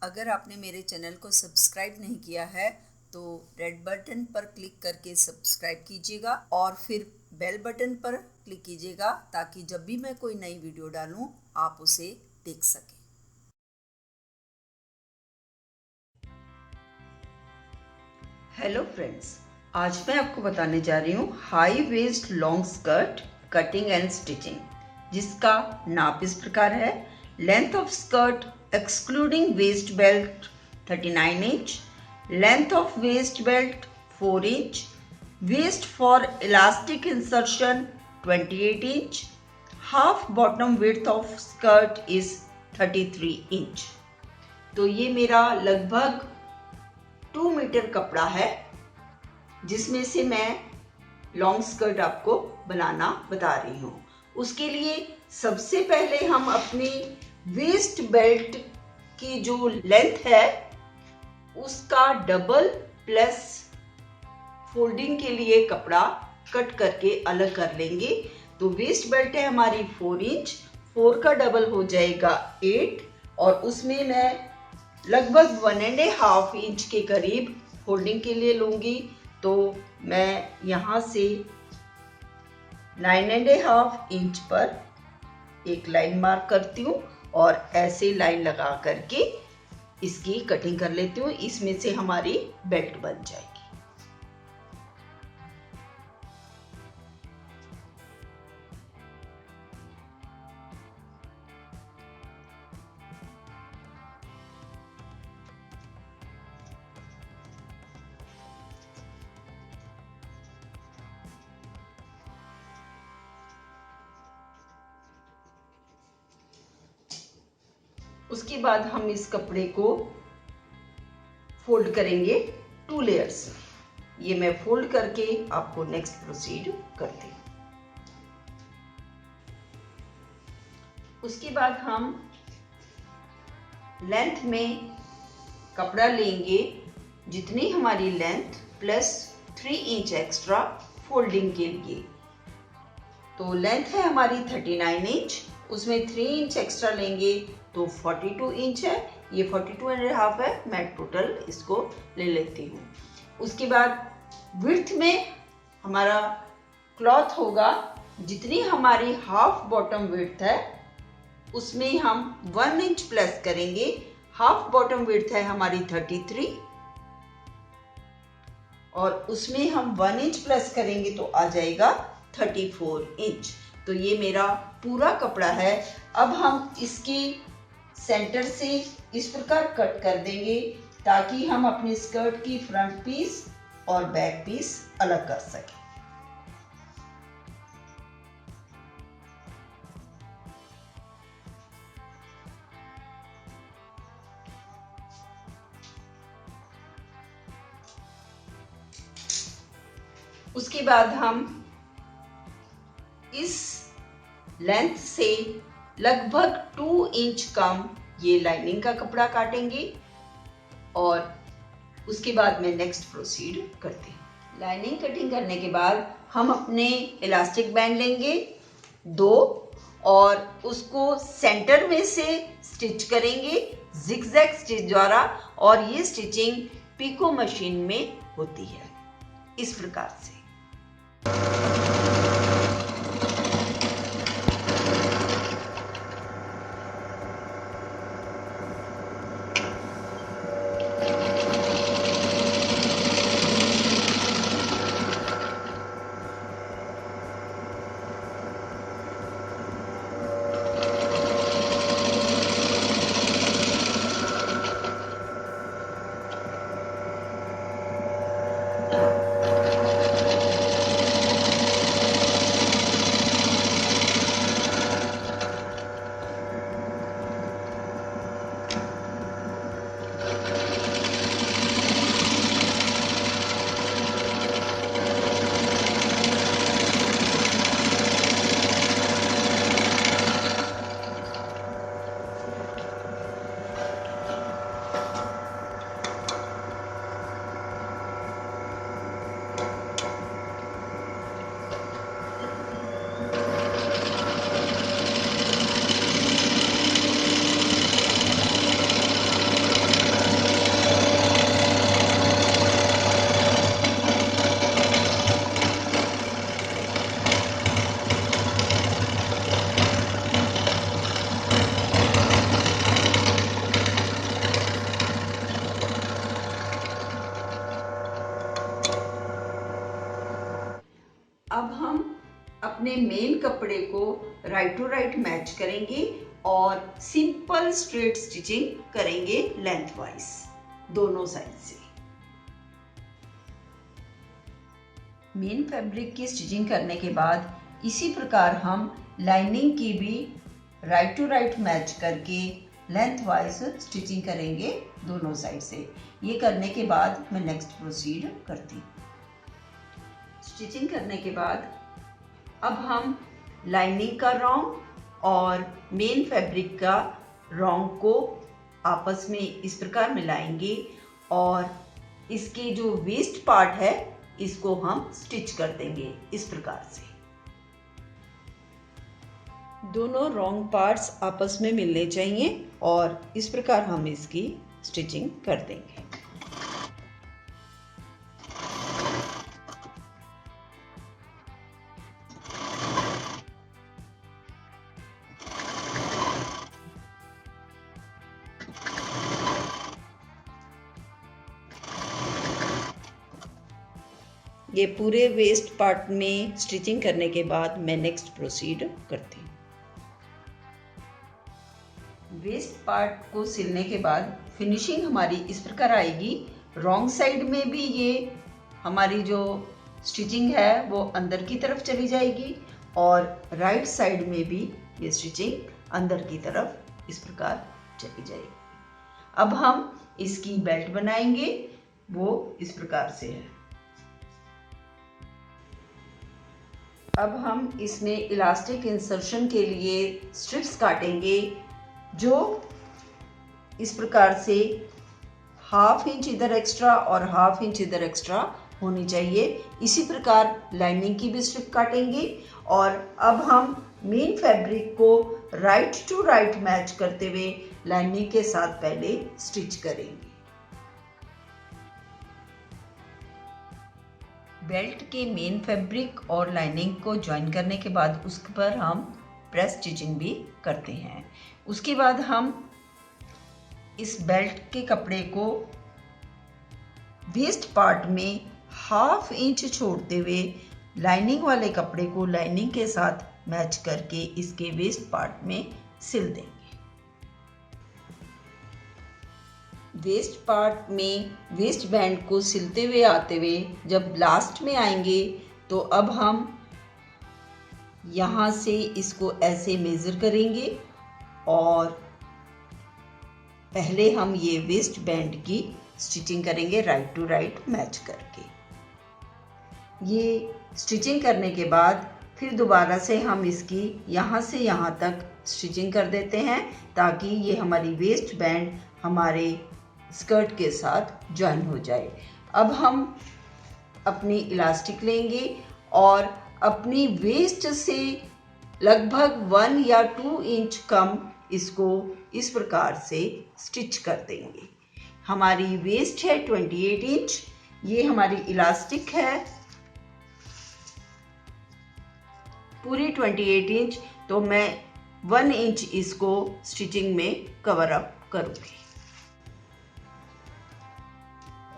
अगर आपने मेरे चैनल को सब्सक्राइब नहीं किया है तो रेड बटन पर क्लिक करके सब्सक्राइब कीजिएगा और फिर बेल बटन पर क्लिक कीजिएगा ताकि जब भी मैं कोई नई वीडियो डालूं आप उसे देख सकें। हेलो फ्रेंड्स, आज मैं आपको बताने जा रही हूँ high waist long skirt cutting and stitching, जिसका नाप इस प्रकार है। Length of skirt excluding waist belt 39 inch, length of waist belt 4 inch, waist for elastic insertion 28 inch, half bottom width of skirt is 33 inch. तो ये मेरा लगभग 2 metre कपड़ा है, जिसमें से मैं लॉन्ग स्कर्ट आपको बनाना बता रही हूँ। उसके लिए सबसे पहले हम अपनी वेस्ट बेल्ट की जो लेंथ है उसका डबल प्लस फोल्डिंग के लिए कपड़ा कट करके अलग कर लेंगे। तो वेस्ट बेल्ट है हमारी 4 इंच, 4 का डबल हो जाएगा 8 और उसमें मैं लगभग 1.5 इंच के करीब फोल्डिंग के लिए लूँगी। तो मैं यहाँ से 9.5 इंच पर एक लाइन मार्क करती हूँ और ऐसे लाइन लगा करके इसकी कटिंग कर लेती हूँ। इसमें से हमारी बेल्ट बन जाएगी। उसके बाद हम इस कपड़े को फोल्ड करेंगे 2 लेयर्स। ये मैं फोल्ड करके आपको नेक्स्ट प्रोसीड करती हूँ। उसके बाद हम लेंथ में कपड़ा लेंगे, जितनी हमारी length plus 3 inch extra folding के लिए। तो लेंथ है हमारी 39 इंच, उसमें 3 इंच एक्स्ट्रा लेंगे तो 42 इंच है। ये 42.5 है। मैं टोटल इसको ले लेती हूँ। उसके बाद विड्थ में हमारा क्लॉथ होगा, जितनी हमारी हाफ बॉटम विड्थ है उसमें हम 1 इंच प्लस करेंगे। हाफ बॉटम विड्थ है हमारी 33 और उसमें हम 1 इंच प्लस करेंगे तो आ जाएगा 34 इंच। तो ये मेरा पूरा कपड़ा है। अब हम इसकी सेंटर से इस प्रकार कट कर देंगे ताकि हम अपने स्कर्ट की फ्रंट पीस और बैक पीस अलग कर सकें। उसके बाद हम इस लेंथ से लगभग 2 इंच कम ये लाइनिंग का कपड़ा काटेंगे और उसके बाद मैं नेक्स्ट प्रोसीड करती हूँ। लाइनिंग कटिंग करने के बाद हम अपने इलास्टिक बैंड लेंगे 2 और उसको सेंटर में से स्टिच करेंगे जिगजैग स्टिच द्वारा। और ये स्टिचिंग पीको मशीन में होती है इस प्रकार से। अपने मेन कपड़े को राइट टू राइट मैच करेंगे और सिंपल स्ट्रेट स्टिचिंग करेंगे लेंथ वाइज दोनों साइड से। मेन फैब्रिक की स्टिचिंग करने के बाद इसी प्रकार हम लाइनिंग की भी राइट टू राइट मैच करके लेंथ वाइज स्टिचिंग करेंगे दोनों साइड से। ये करने के बाद मैं नेक्स्ट प्रोसीड करती हूँ। स्टिचिंग करने के बाद अब हम लाइनिंग का रॉन्ग और मेन फैब्रिक का रॉन्ग को आपस में इस प्रकार मिलाएंगे और इसके जो वेस्ट पार्ट है इसको हम स्टिच कर देंगे इस प्रकार से। दोनों रॉन्ग पार्ट्स आपस में मिलने चाहिए और इस प्रकार हम इसकी स्टिचिंग कर देंगे। ये पूरे वेस्ट पार्ट में स्टिचिंग करने के बाद मैं नेक्स्ट प्रोसीड करती हूँ। वेस्ट पार्ट को सिलने के बाद फिनिशिंग हमारी इस प्रकार आएगी। रॉन्ग साइड में भी ये हमारी जो स्टिचिंग है वो अंदर की तरफ चली जाएगी और राइट साइड में भी ये स्टिचिंग अंदर की तरफ इस प्रकार चली जाएगी। अब हम इसकी बेल्ट बनाएंगे, वो इस प्रकार से है। अब हम इसमें इलास्टिक इंसर्शन के लिए स्ट्रिप्स काटेंगे जो इस प्रकार से 1/2 इंच इधर एक्स्ट्रा और 1/2 इंच इधर एक्स्ट्रा होनी चाहिए। इसी प्रकार लाइनिंग की भी स्ट्रिप काटेंगे और अब हम मेन फैब्रिक को राइट टू राइट मैच करते हुए लाइनिंग के साथ पहले स्टिच करेंगे। बेल्ट के मेन फैब्रिक और लाइनिंग को ज्वाइन करने के बाद उस पर हम प्रेस स्टिचिंग भी करते हैं। उसके बाद हम इस बेल्ट के कपड़े को वेस्ट पार्ट में 1/2 इंच छोड़ते हुए लाइनिंग वाले कपड़े को लाइनिंग के साथ मैच करके इसके वेस्ट पार्ट में सिल देंगे। वेस्ट पार्ट में वेस्ट बैंड को सिलते हुए आते हुए जब लास्ट में आएंगे तो अब हम यहाँ से इसको ऐसे मेज़र करेंगे और पहले हम ये वेस्ट बैंड की स्टिचिंग करेंगे राइट टू राइट मैच करके। ये स्टिचिंग करने के बाद फिर दोबारा से हम इसकी यहाँ से यहाँ तक स्टिचिंग कर देते हैं ताकि ये हमारी वेस्ट बैंड हमारे स्कर्ट के साथ ज्वाइन हो जाए। अब हम अपनी इलास्टिक लेंगे और अपनी वेस्ट से लगभग 1 या 2 इंच कम इसको इस प्रकार से स्टिच कर देंगे। हमारी वेस्ट है 28 इंच, ये हमारी इलास्टिक है पूरी 28 इंच, तो मैं 1 इंच इसको स्टिचिंग में कवर अप करूँगी।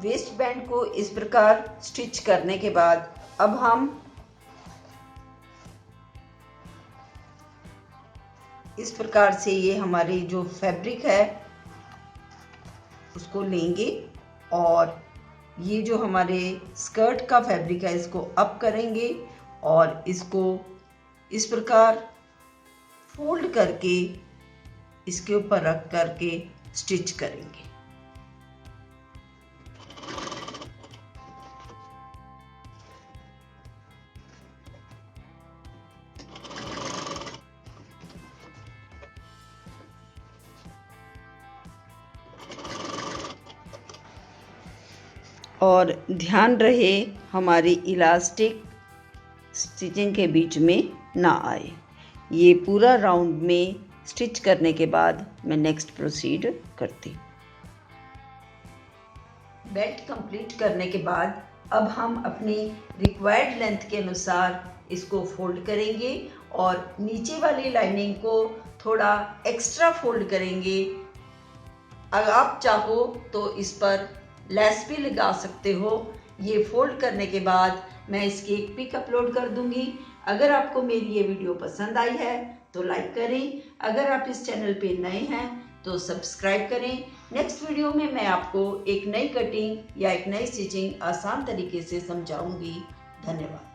वेस्ट बैंड को इस प्रकार स्टिच करने के बाद अब हम इस प्रकार से ये हमारी जो फैब्रिक है उसको लेंगे और ये जो हमारे स्कर्ट का फैब्रिक है इसको अप करेंगे और इसको इस प्रकार फोल्ड करके इसके ऊपर रख करके स्टिच करेंगे। और ध्यान रहे हमारी इलास्टिक स्टिचिंग के बीच में ना आए। ये पूरा राउंड में स्टिच करने के बाद मैं नेक्स्ट प्रोसीड करती हूँ। बेल्ट कंप्लीट करने के बाद अब हम अपनी रिक्वायर्ड लेंथ के अनुसार इसको फोल्ड करेंगे और नीचे वाली लाइनिंग को थोड़ा एक्स्ट्रा फोल्ड करेंगे। अगर आप चाहो तो इस पर लेस भी लगा सकते हो। ये फोल्ड करने के बाद मैं इसकी एक पिक अपलोड कर दूंगी। अगर आपको मेरी ये वीडियो पसंद आई है तो लाइक करें। अगर आप इस चैनल पे नए हैं तो सब्सक्राइब करें। नेक्स्ट वीडियो में मैं आपको एक नई कटिंग या एक नई स्टिचिंग आसान तरीके से समझाऊंगी। धन्यवाद।